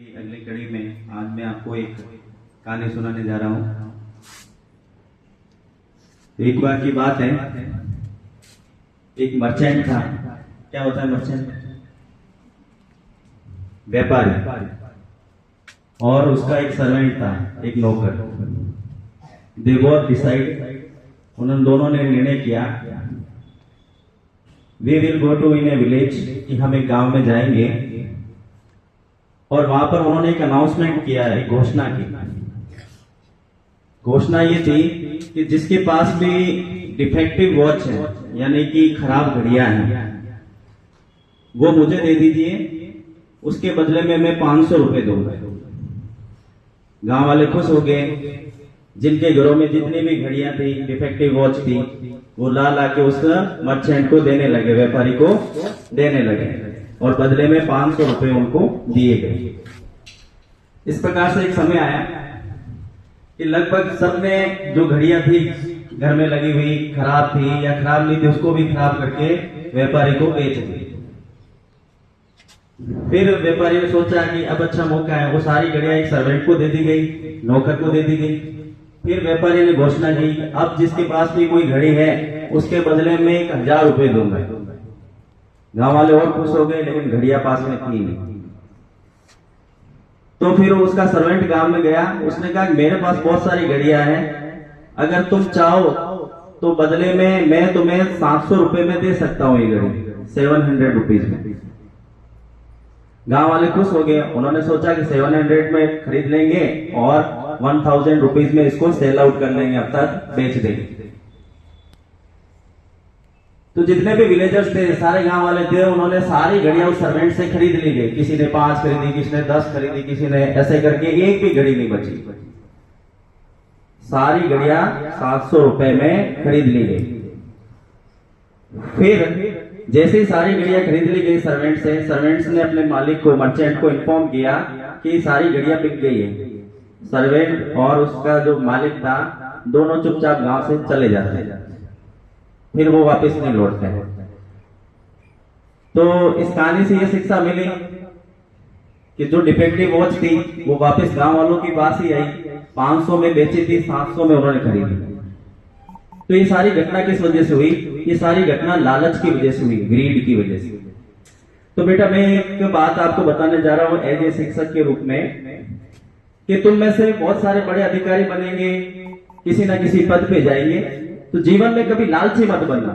अगली कड़ी में आज मैं आपको एक कहानी सुनाने जा रहा हूँ। एक बार की बात है, एक मर्चेंट था। क्या होता है मर्चेंट? व्यापारी। और उसका एक सर्वेंट था, एक नौकर। दे बोथ डिसाइड, उन्होंने दोनों ने निर्णय किया, we will go to in a village, कि हम एक गांव में जाएंगे। और वहां पर उन्होंने एक अनाउंसमेंट किया, एक घोषणा की। घोषणा ये थी कि जिसके पास भी डिफेक्टिव वॉच है, यानी कि खराब घड़ियां हैं, वो मुझे दे दीजिए, उसके बदले में मैं 500 रुपए दूंगा। गांव वाले खुश हो गए। जिनके घरों में जितनी भी घड़ियां थी, डिफेक्टिव वॉच थी, वो ला के उस मर्चेंट को देने लगे, व्यापारी को देने लगे, और बदले में 500 रुपए उनको दिए गए। इस प्रकार से एक समय आया कि लगभग सब ने जो घड़ियां थी घर में लगी हुई, खराब थी या खराब नहीं थी, उसको भी खराब करके व्यापारी को बेच दी। फिर व्यापारी ने सोचा कि अब अच्छा मौका है, वो सारी घड़ियां एक सर्वेंट को दे दी गई, नौकर को दे दी गई। फिर व्यापारी ने घोषणा की, अब जिसके पास भी कोई घड़ी है उसके बदले में 1000 रुपए दूंगा। गांव वाले और खुश हो गए, लेकिन घड़ियां पास में थी नहीं। तो फिर उसका सर्वेंट गांव में गया, उसने कहा मेरे पास बहुत सारी घड़ियां हैं, अगर तुम चाहो तो बदले में मैं तुम्हें 700 रुपए में दे सकता हूं, ये घड़ी 700 रुपीज में। गांव वाले खुश हो गए, उन्होंने सोचा कि 700 में खरीद लेंगे और 1000 रुपीज में इसको सेल आउट कर लेंगे, अब तक बेच देंगे। तो जितने भी विलेजर्स थे, सारे गांव वाले थे, उन्होंने सारी घड़ियां उस सर्वेंट से खरीद ली गई। किसी ने 5 खरीदी, किसी ने 10 खरीदी, किसी ने ऐसे करके एक भी घड़ी नहीं बची। सारी घड़ियां 700 रुपए में खरीद ली गई। फिर जैसे ही सारी घड़ियां खरीद ली गई सर्वेंट्स ने अपने मालिक को, मर्चेंट को इन्फॉर्म किया कि सारी घड़ियां बिक गई है। सर्वेंट और उसका जो मालिक था, दोनों चुपचाप गांव से चले जाते हैं, फिर वो वापस नहीं लौटते हैं। तो इस कहानी से ये शिक्षा मिली कि जो डिफेक्टिव वॉच थी वो वापस गांव वालों के पास ही आई, 500 में बेची थी, 700 में उन्होंने खरीदी। तो ये सारी घटना किस वजह से हुई? ये सारी घटना लालच की वजह से हुई, ग्रीड की वजह से। तो बेटा मैं एक बात आपको बताने जा रहा हूं एज ए शिक्षक के रूप में, कि तुम में से बहुत सारे बड़े अधिकारी बनेंगे, किसी ना किसी पद पे जाएंगे, तो जीवन में कभी लालची मत बनना,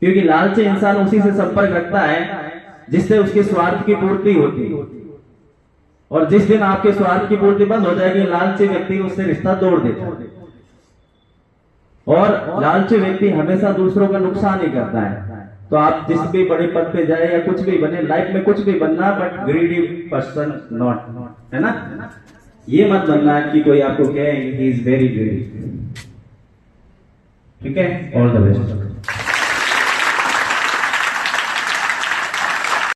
क्योंकि लालची इंसान उसी से संपर्क रखता है जिससे उसके स्वार्थ की पूर्ति होती है। और जिस दिन आपके स्वार्थ की पूर्ति बंद हो जाएगी, लालची व्यक्ति उससे रिश्ता तोड़ देता है। और लालची व्यक्ति हमेशा दूसरों का नुकसान ही करता है। तो आप जिस भी बड़े पद पे जाए या कुछ भी बने, लाइफ में कुछ भी बनना, बट ग्रीडी पर्सन नॉट, है ना? ये मत बनना कि कोई आपको कहे ही इज वेरी ग्रीडी। ठीक है, ऑल द बेस्ट।